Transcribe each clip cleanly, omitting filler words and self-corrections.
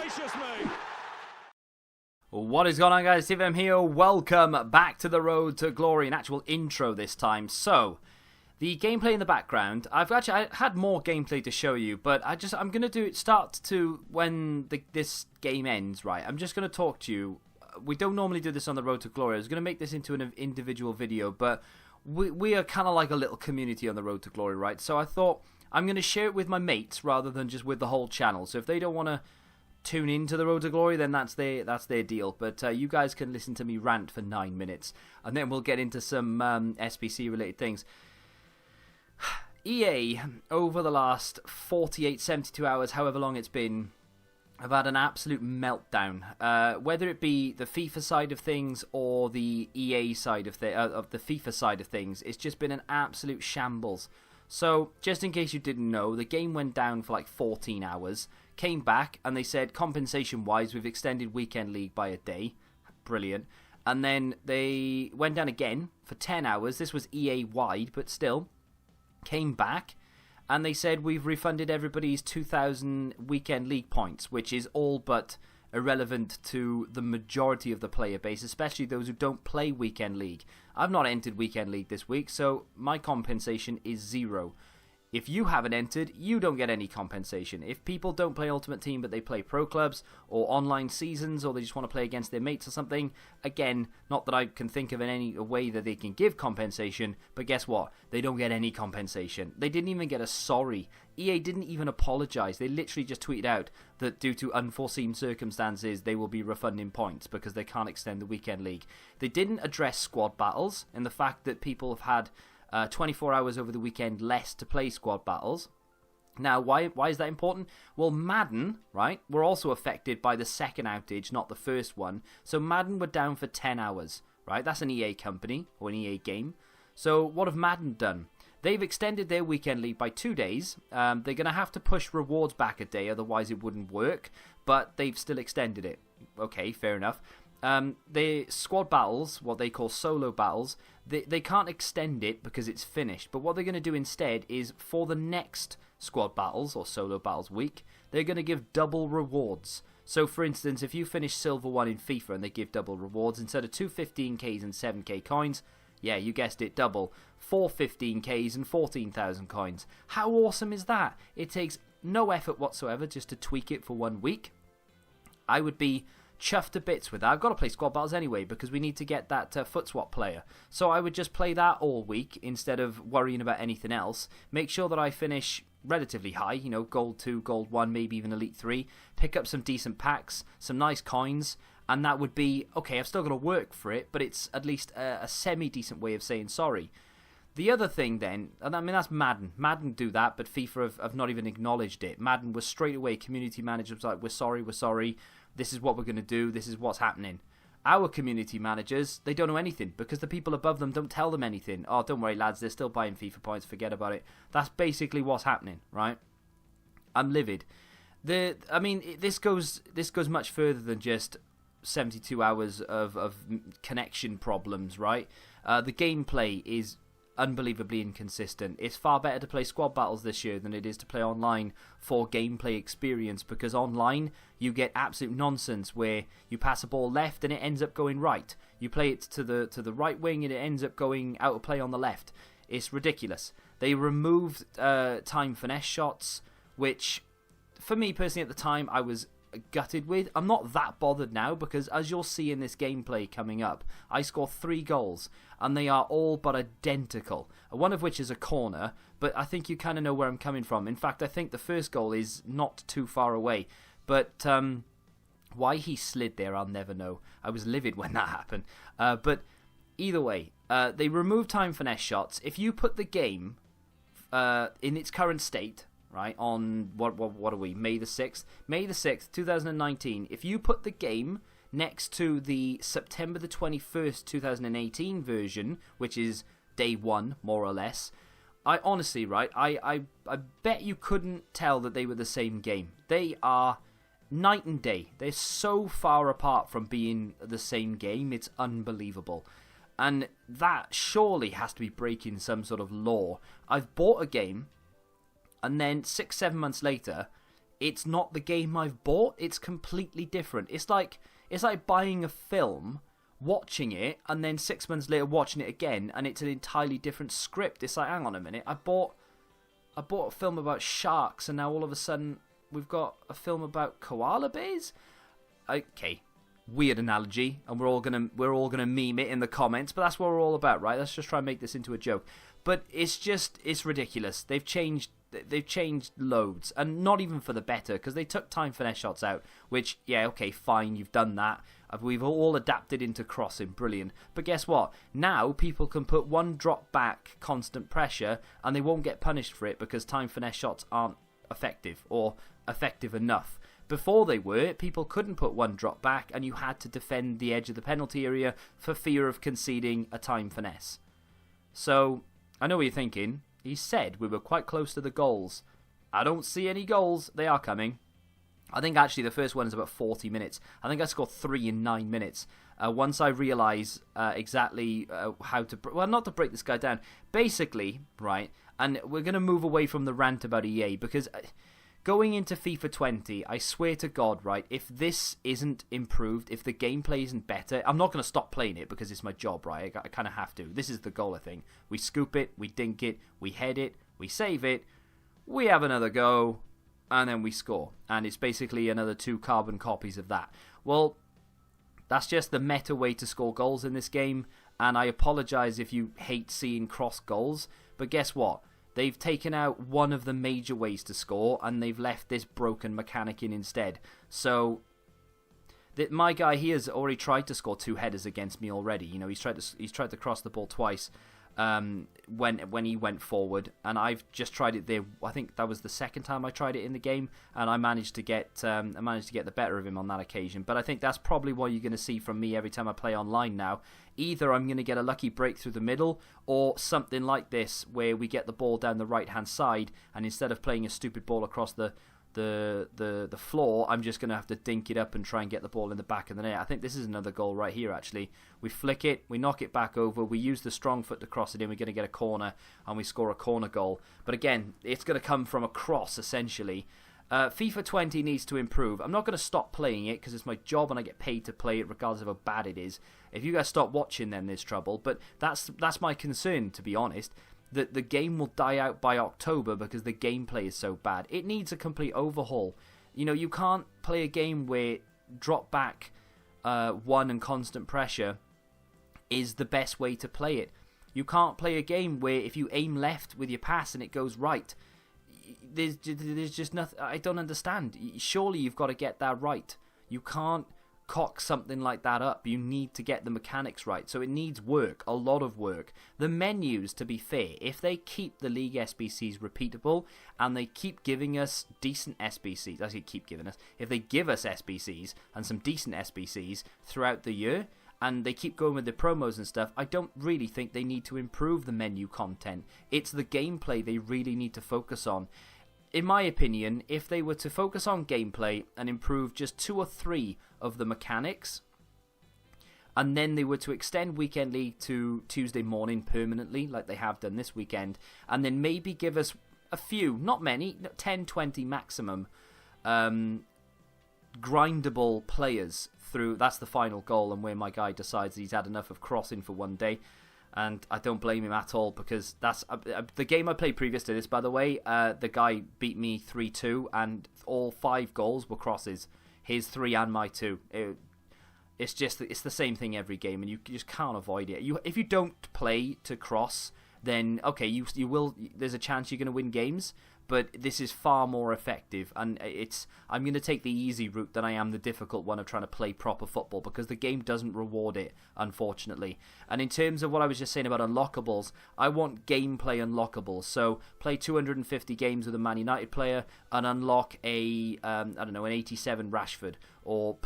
gracious me! What is going on, guys? Steve here. Welcome back to the Road to Glory. An actual intro this time. So, the gameplay in the background. I had more gameplay to show you, but I'm gonna do it. Start to when this game ends. Right. I'm just gonna talk to you. We don't normally do this on the Road to Glory. I was gonna make this into an individual video, but we are kind of like a little community on the Road to Glory, right? So I thought I'm gonna share it with my mates rather than just with the whole channel. So if they don't want to tune into the Road to Glory, then that's their deal. But you guys can listen to me rant for 9 minutes, and then we'll get into some SBC related things. EA, over the last 48, 72 hours, however long it's been, have had an absolute meltdown. Whether it be the FIFA side of things or the EA side of the FIFA side of things, it's just been an absolute shambles. So, just in case you didn't know, the game went down for like 14 hours, came back, and they said, compensation-wise, we've extended Weekend League by a day. Brilliant. And then they went down again for 10 hours. This was EA-wide, but still, came back, and they said, we've refunded everybody's 2,000 Weekend League points, which is all but irrelevant to the majority of the player base, especially those who don't play Weekend League. I've not entered Weekend League this week, so my compensation is 0. If you haven't entered, you don't get any compensation. If people don't play Ultimate Team but they play pro clubs or online seasons, or they just want to play against their mates or something, again, not that I can think of in any way that they can give compensation, but guess what? They don't get any compensation. They didn't even get a sorry. EA didn't even apologise. They literally just tweeted out that due to unforeseen circumstances, they will be refunding points because they can't extend the Weekend League. They didn't address squad battles and the fact that people have had 24 hours over the weekend less to play squad battles. Now, why is that important? Well, Madden, right, were also affected by the second outage, not the first one. So Madden were down for 10 hours, right? That's an EA company or an EA game. So what have Madden done? They've extended their Weekend League by 2 days. They're going to have to push rewards back a day, otherwise it wouldn't work. But they've still extended it. Okay, fair enough. The squad battles, what they call solo battles, they can't extend it because it's finished. But what they're going to do instead is for the next squad battles or solo battles week, they're going to give double rewards. So for instance, if you finish Silver 1 in FIFA and they give double rewards, instead of 2 15Ks and 7K coins, yeah, you guessed it, double, 4 15Ks and 14,000 coins. How awesome is that? It takes no effort whatsoever just to tweak it for 1 week. I would be chuffed to bits with that. I've got to play squad battles anyway because we need to get that foot swap player. So I would just play that all week instead of worrying about anything else. Make sure that I finish relatively high, you know, gold 2, gold 1, maybe even elite 3. Pick up some decent packs, some nice coins, and that would be, okay, I've still got to work for it, but it's at least a semi-decent way of saying sorry. The other thing then, I mean, that's Madden. Madden do that, but FIFA have not even acknowledged it. Madden was straight away, community manager was like, we're sorry. This is what we're going to do. This is what's happening. Our community managers, they don't know anything because the people above them don't tell them anything. Oh, don't worry, lads. They're still buying FIFA points. Forget about it. That's basically what's happening, right? I'm livid. This goes much further than just 72 hours of connection problems, right? The gameplay is unbelievably inconsistent. It's far better to play squad battles this year than it is to play online for gameplay experience, because online you get absolute nonsense where you pass a ball left and it ends up going right. You play it to the right wing and it ends up going out of play on the left. It's ridiculous. They removed time finesse shots, which for me personally at the time I was gutted with. I'm not that bothered now because, as you'll see in this gameplay coming up, I scored 3 goals and they are all but identical, one of which is a corner, but I think you kind of know where I'm coming from. In fact, I think the first goal is not too far away, but why he slid there I'll never know. I was livid when that happened, but either way, they removed time finesse shots. If you put the game in its current state, right, on what are we, May the 6th? May the 6th, 2019. If you put the game next to the September the 21st, 2018 version, which is day 1, more or less, I honestly, right, I bet you couldn't tell that they were the same game. They are night and day. They're so far apart from being the same game, it's unbelievable. And that surely has to be breaking some sort of law. I've bought a game, and then 6-7 months later, it's not the game I've bought. It's completely different. It's like buying a film, watching it, and then 6 months later watching it again, and it's an entirely different script. It's like, hang on a minute, I bought a film about sharks, and now all of a sudden we've got a film about koala bears. Okay, weird analogy, and we're all gonna meme it in the comments, but that's what we're all about, right? Let's just try and make this into a joke. But it's ridiculous. They've changed loads, and not even for the better, because they took time finesse shots out, which, yeah, okay, fine, you've done that. We've all adapted into crossing, brilliant. But guess what? Now people can put one drop back constant pressure, and they won't get punished for it because time finesse shots aren't effective or effective enough. Before they were, people couldn't put one drop back, and you had to defend the edge of the penalty area for fear of conceding a time finesse. So, I know what you're thinking. He said we were quite close to the goals. I don't see any goals. They are coming. I think actually the first one is about 40 minutes. I think I scored 3 in 9 minutes. Once I realise exactly how to... Well, not to break this guy down. Basically, right, and we're going to move away from the rant about EA, because going into FIFA 20, I swear to God, right, if this isn't improved, if the gameplay isn't better, I'm not going to stop playing it because it's my job, right? I kind of have to. This is the goal, I think. We scoop it, we dink it, we head it, we save it, we have another go, and then we score. And it's basically another 2 carbon copies of that. Well, that's just the meta way to score goals in this game, and I apologise if you hate seeing cross goals, but guess what? They've taken out one of the major ways to score, and they've left this broken mechanic in instead. So, my guy here has already tried to score 2 headers against me already. You know, he's tried to cross the ball twice when he went forward, and I've just tried it there. I think that was the second time I tried it in the game, and I managed to get the better of him on that occasion. But I think that's probably what you're going to see from me every time I play online now. Either I'm going to get a lucky break through the middle, or something like this where we get the ball down the right hand side, and instead of playing a stupid ball across the floor, I'm just going to have to dink it up and try and get the ball in the back of the net. I think this is another goal right here, actually. We flick it, we knock it back over, we use the strong foot to cross it in, we're going to get a corner, and we score a corner goal. But again, it's going to come from a cross, essentially. FIFA 20 needs to improve. I'm not going to stop playing it because it's my job and I get paid to play it regardless of how bad it is. If you guys stop watching, then there's trouble. But that's my concern, to be honest. That the game will die out by October because the gameplay is so bad. It needs a complete overhaul. You know, you can't play a game where drop back 1 and constant pressure is the best way to play it. You can't play a game where if you aim left with your pass and it goes right, there's just nothing. I don't understand. Surely you've got to get that right. You can't cock something like that up. You need to get the mechanics right. So it needs work, a lot of work. The menus, to be fair, if they keep the League SBCs repeatable and they keep giving us decent SBCs, if they give us SBCs and some decent SBCs throughout the year, and they keep going with the promos and stuff, I don't really think they need to improve the menu content. It's the gameplay they really need to focus on. In my opinion, if they were to focus on gameplay and improve just 2 or 3 of the mechanics, and then they were to extend Weekend League to Tuesday morning permanently, like they have done this weekend, and then maybe give us a few, not many, 10, 20 maximum, grindable players through. That's the final goal, and where my guy decides he's had enough of crossing for one day. And I don't blame him at all, because that's the game I played previous to this, by the way. The guy beat me 3-2, and all 5 goals were crosses. His 3 and my 2. It's the same thing every game, and you just can't avoid it. If you don't play to cross, then okay, you will. There's a chance you're going to win games, but this is far more effective, and I'm going to take the easy route than I am the difficult one of trying to play proper football, because the game doesn't reward it, unfortunately. And in terms of what I was just saying about unlockables, I want gameplay unlockables. So play 250 games with a Man United player and unlock an 87 Rashford, or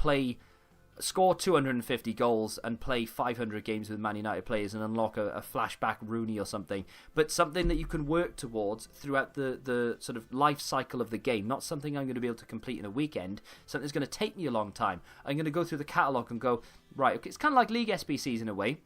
score 250 goals and play 500 games with Man United players and unlock a flashback Rooney or something. But something that you can work towards throughout the sort of life cycle of the game. Not something I'm going to be able to complete in a weekend. Something that's going to take me a long time. I'm going to go through the catalogue and go, right, okay, it's kind of like League SBCs in a way.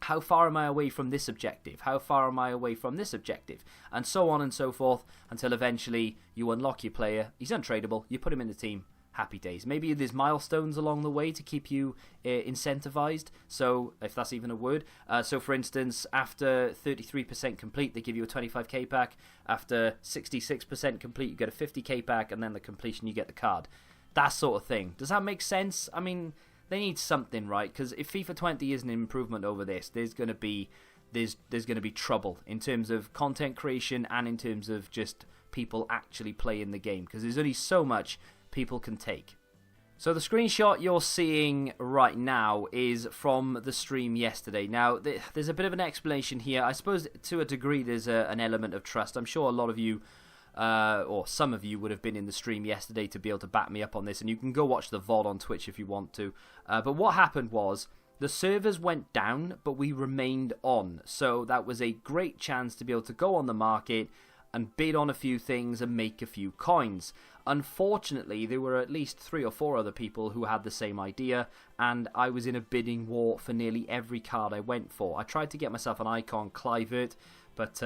How far am I away from this objective? How far am I away from this objective? And so on and so forth until eventually you unlock your player. He's untradeable. You put him in the team. Happy days. Maybe there's milestones along the way to keep you incentivized. So, if that's even a word. So, for instance, after 33% complete, they give you a 25k pack. After 66% complete, you get a 50k pack. And then the completion, you get the card. That sort of thing. Does that make sense? I mean, they need something, right? Because if FIFA 20 is an improvement over this, there's going to be trouble in terms of content creation and in terms of just people actually playing the game. Because there's only so much people can take. So the screenshot you're seeing right now is from the stream yesterday. Now, there's a bit of an explanation here. I suppose to a degree there's an element of trust. I'm sure a lot of you, or some of you, would have been in the stream yesterday to be able to back me up on this, and you can go watch the VOD on Twitch if you want to. But what happened was, the servers went down, but we remained on. So that was a great chance to be able to go on the market and bid on a few things and make a few coins. Unfortunately, there were at least 3 or 4 other people who had the same idea, and I was in a bidding war for nearly every card I went for. I tried to get myself an icon, Kluivert, but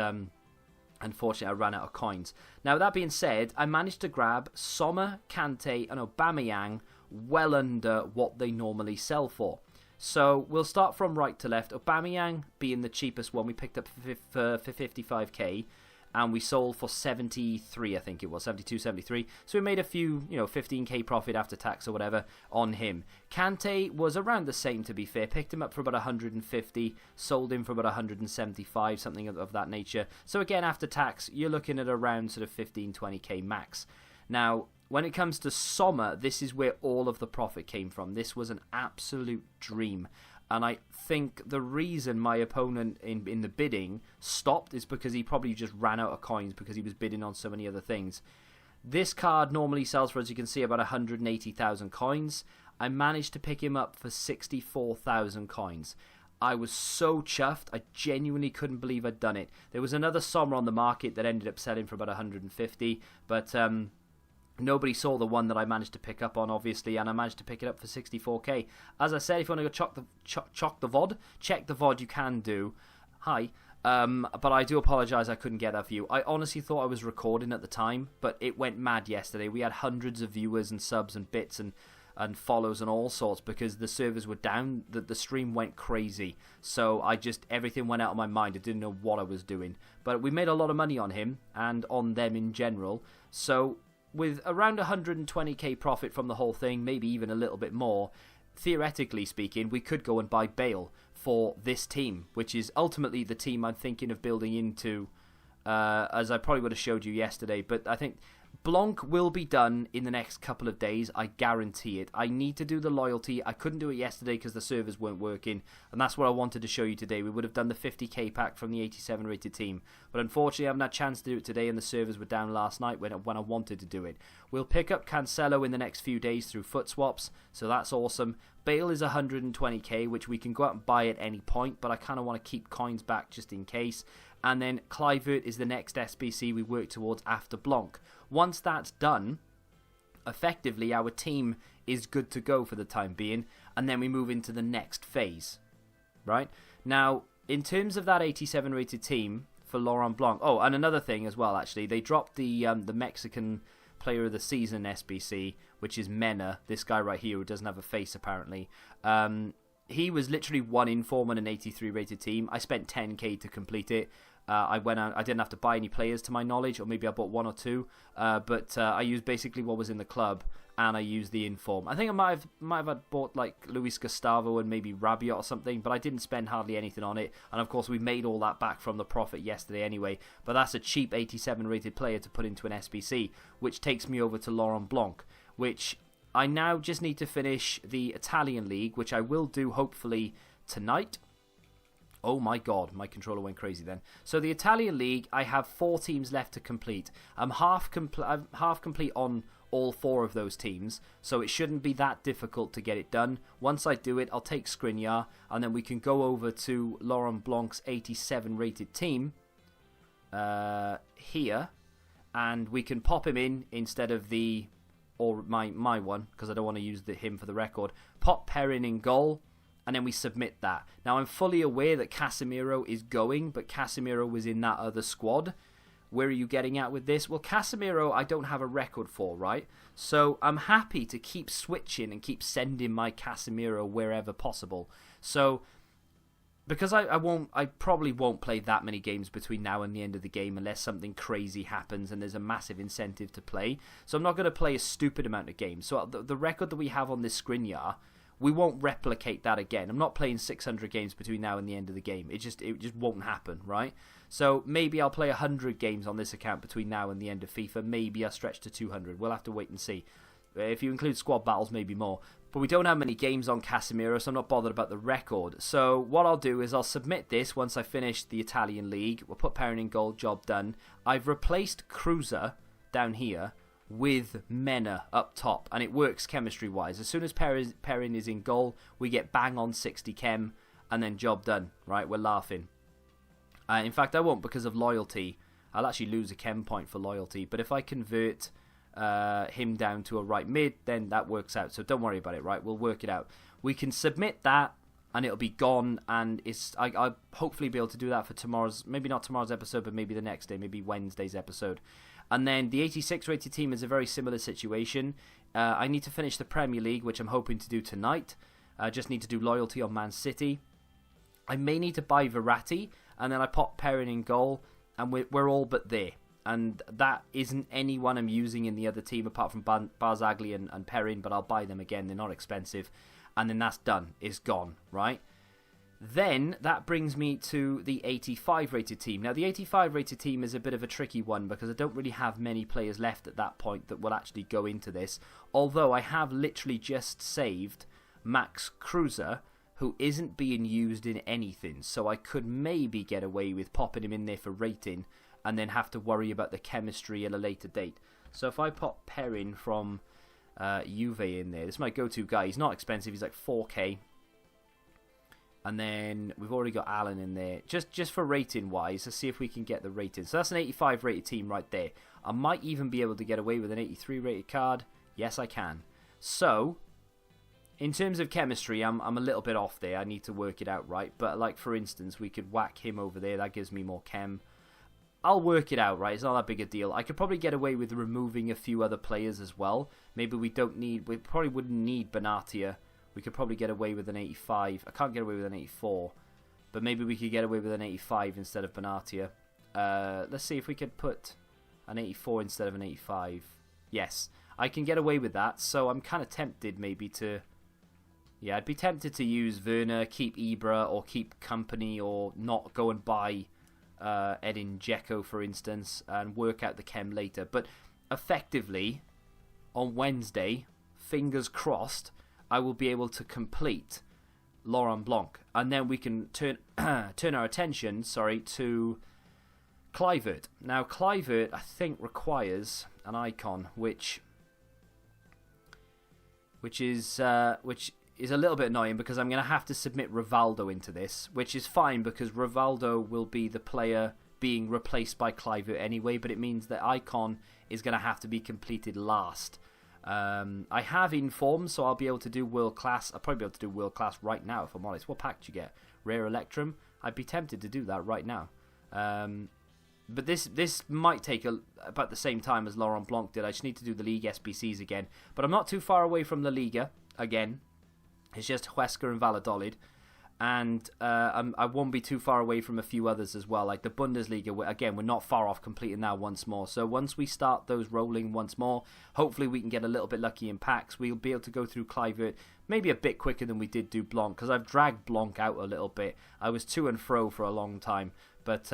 unfortunately I ran out of coins. Now, that being said, I managed to grab Sommer, Kante and Aubameyang well under what they normally sell for. So we'll start from right to left. Aubameyang being the cheapest one, we picked up for 55k. And we sold for 73, I think it was, 72, 73. So we made a few, 15k profit after tax or whatever on him. Kante was around the same, to be fair. Picked him up for about 150, sold him for about 175, something of that nature. So again, after tax, you're looking at around sort of 15, 20k max. Now, when it comes to Sommer, this is where all of the profit came from. This was an absolute dream. And I think the reason my opponent in the bidding stopped is because he probably just ran out of coins because he was bidding on so many other things. This card normally sells for, as you can see, about 180,000 coins. I managed to pick him up for 64,000 coins. I was so chuffed. I genuinely couldn't believe I'd done it. There was another Sommer on the market that ended up selling for about 150, but nobody saw the one that I managed to pick up on, obviously, and I managed to pick it up for 64k. As I said, if you want to go check the VOD, you can do. Hi. But I do apologise I couldn't get that for you. I honestly thought I was recording at the time, but it went mad yesterday. We had hundreds of viewers and subs and bits and follows and all sorts because the servers were down. The stream went crazy. So everything went out of my mind. I didn't know what I was doing. But we made a lot of money on him and on them in general. So with around 120k profit from the whole thing, maybe even a little bit more, theoretically speaking, we could go and buy Bale for this team, which is ultimately the team I'm thinking of building into, as I probably would have showed you yesterday. But I think Blanc will be done in the next couple of days. I guarantee it. I need to do the loyalty. I couldn't do it yesterday because the servers weren't working, and that's what I wanted to show you today. We would have done the 50k pack from the 87 rated team, but unfortunately I haven't had a chance to do it today, and the servers were down last night when I wanted to do it. We'll pick up Cancelo in the next few days through foot swaps, so that's awesome. Bale is 120k, which we can go out and buy at any point, but I kind of want to keep coins back just in case. And then Kluivert is the next SBC we work towards after Blanc. Once that's done, effectively our team is good to go for the time being, and then we move into the next phase. Right? Now, in terms of that 87 rated team for Laurent Blanc, oh, and another thing as well, actually, they dropped the Mexican Player of the Season SBC, which is Mena, this guy right here who doesn't have a face apparently. He was literally one inform on an 83 rated team. I spent 10k to complete it. I went out. I didn't have to buy any players to my knowledge, or maybe I bought 1 or 2. But I used basically what was in the club, and I used the inform. I think I might have bought like Luis Gustavo and maybe Rabiot or something, but I didn't spend hardly anything on it. And of course, we made all that back from the profit yesterday anyway. But that's a cheap 87 rated player to put into an SBC, which takes me over to Laurent Blanc, which I now just need to finish the Italian league, which I will do hopefully tonight. Oh my god, my controller went crazy then. So the Italian league, I have 4 teams left to complete. I'm half complete on all 4 of those teams, so it shouldn't be that difficult to get it done. Once I do it, I'll take Skriniar, and then we can go over to Laurent Blanc's 87 rated team here, and we can pop him in instead of my one, because I don't want to use him for the record. Pop Perrin in goal. and then we submit that. Now, I'm fully aware that Casemiro is going, but Casemiro was in that other squad. Where are you getting at with this? Well, Casemiro, I don't have a record for, right? So I'm happy to keep switching and keep sending my Casemiro wherever possible. So because I probably won't play that many games between now and the end of the game unless something crazy happens and there's a massive incentive to play. So I'm not going to play a stupid amount of games. So the record that we have on this Skriniar, we won't replicate that again. I'm not playing 600 games between now and the end of the game. It just won't happen, right? So maybe I'll play 100 games on this account between now and the end of FIFA. Maybe I'll stretch to 200. We'll have to wait and see. If you include squad battles, maybe more. But we don't have many games on Casemiro, so I'm not bothered about the record. So what I'll do is I'll submit this once I finish the Italian league. We'll put Perrin in goal, job done. I've replaced Cruiser down here with Mena up top, and it works chemistry-wise. As soon as Perrin is in goal, we get bang on 60 chem, and then job done, right? We're laughing. In fact, I won't because of loyalty. I'll actually lose a chem point for loyalty, but if I convert him down to a right mid, then that works out. So don't worry about it, right? We'll work it out. We can submit that, and it'll be gone, and I'll hopefully be able to do that for tomorrow's, maybe not tomorrow's episode, but maybe the next day, maybe Wednesday's episode. And then the 86 rated team is a very similar situation. I need to finish the Premier League, which I'm hoping to do tonight. I just need to do loyalty on Man City. I may need to buy Verratti, and then I pop Perrin in goal, and we're all but there. And that isn't anyone I'm using in the other team apart from Barzagli and Perrin, but I'll buy them again. They're not expensive. And then that's done. It's gone, right? Then that brings me to the 85 rated team. Now the 85 rated team is a bit of a tricky one because I don't really have many players left at that point that will actually go into this. Although I have literally just saved Max Cruiser, who isn't being used in anything. So I could maybe get away with popping him in there for rating and then have to worry about the chemistry at a later date. So if I pop Perrin from Juve in there, this is my go-to guy. He's not expensive. He's like 4k. And then we've already got Allen in there. Just for rating-wise, let's see if we can get the rating. So that's an 85 rated team right there. I might even be able to get away with an 83 rated card. Yes, I can. So, in terms of chemistry, I'm a little bit off there. I need to work it out right. But, like, for instance, we could whack him over there. That gives me more chem. I'll work it out, right? It's not that big a deal. I could probably get away with removing a few other players as well. Maybe we probably wouldn't need Benatia. We could probably get away with an 85. I can't get away with an 84. But maybe we could get away with an 85 instead of Benatia. Let's see if we could put an 84 instead of an 85. Yes, I can get away with that. So I'm kind of tempted maybe to... Yeah, I'd be tempted to use Werner, keep Ibra, or keep Company, or not go and buy Edin Dzeko, for instance, and work out the chem later. But effectively, on Wednesday, fingers crossed, I will be able to complete Laurent Blanc, and then we can turn our attention, to Kluivert. Now, Kluivert, I think, requires an icon, which is a little bit annoying because I'm going to have to submit Rivaldo into this, which is fine because Rivaldo will be the player being replaced by Kluivert anyway, but it means that icon is going to have to be completed last. I have inform, so I'll be able to do world class. I'll probably be able to do world class right now, if I'm honest. What pack do you get? Rare Electrum? I'd be tempted to do that right now. But this might take about the same time as Laurent Blanc did. I just need to do the League SBCs again. But I'm not too far away from La Liga again. It's just Huesca and Valladolid. And I won't be too far away from a few others as well. Like the Bundesliga, again, we're not far off completing that once more. So once we start those rolling once more, hopefully we can get a little bit lucky in packs. We'll be able to go through Kluivert maybe a bit quicker than we did do Blanc, because I've dragged Blanc out a little bit. I was to and fro for a long time. But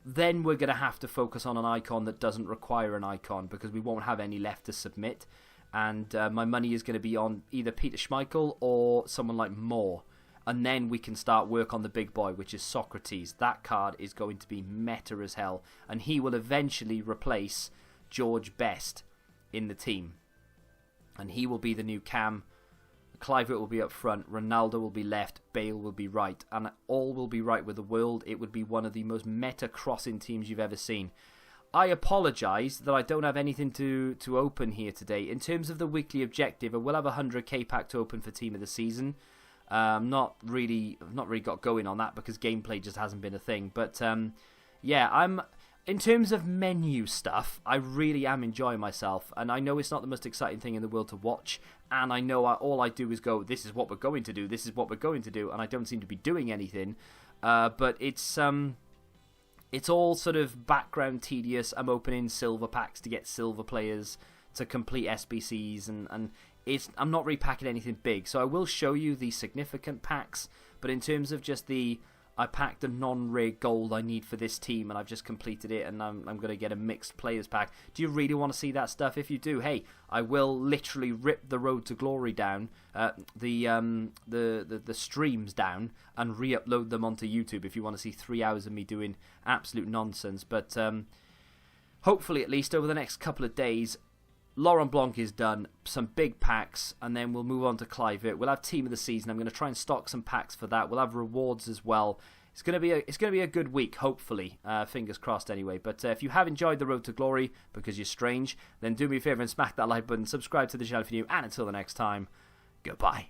then we're going to have to focus on an icon that doesn't require an icon, because we won't have any left to submit. And my money is going to be on either Peter Schmeichel or someone like Moore. And then we can start work on the big boy, which is Socrates. That card is going to be meta as hell. And he will eventually replace George Best in the team. And he will be the new Cam. Kluivert will be up front. Ronaldo will be left. Bale will be right. And all will be right with the world. It would be one of the most meta crossing teams you've ever seen. I apologise that I don't have anything to open here today. In terms of the weekly objective, I will have a 100k pack to open for Team of the Season. I've not really got going on that because gameplay just hasn't been a thing. But yeah, in terms of menu stuff, I really am enjoying myself, and I know it's not the most exciting thing in the world to watch, and I know all I do is go, this is what we're going to do, this is what we're going to do, and I don't seem to be doing anything. But it's all sort of background tedious. I'm opening silver packs to get silver players to complete SBCs, and I'm not repacking anything big. So I will show you the significant packs, but in terms of just I packed the non-rare gold I need for this team, and I've just completed it, and I'm going to get a mixed players pack. Do you really want to see that stuff? If you do, hey, I will literally rip the Road to Glory down, the streams down, and re-upload them onto YouTube if you want to see 3 hours of me doing absolute nonsense. But hopefully, at least over the next couple of days, Laurent Blanc is done, some big packs, and then we'll move on to Kluivert. We'll have team of the season. I'm going to try and stock some packs for that. We'll have rewards as well. It's going to be a good week, hopefully. Fingers crossed, anyway. But if you have enjoyed the Road to Glory because you're strange, then do me a favour and smack that like button, subscribe to the channel if you're new, and until the next time, goodbye.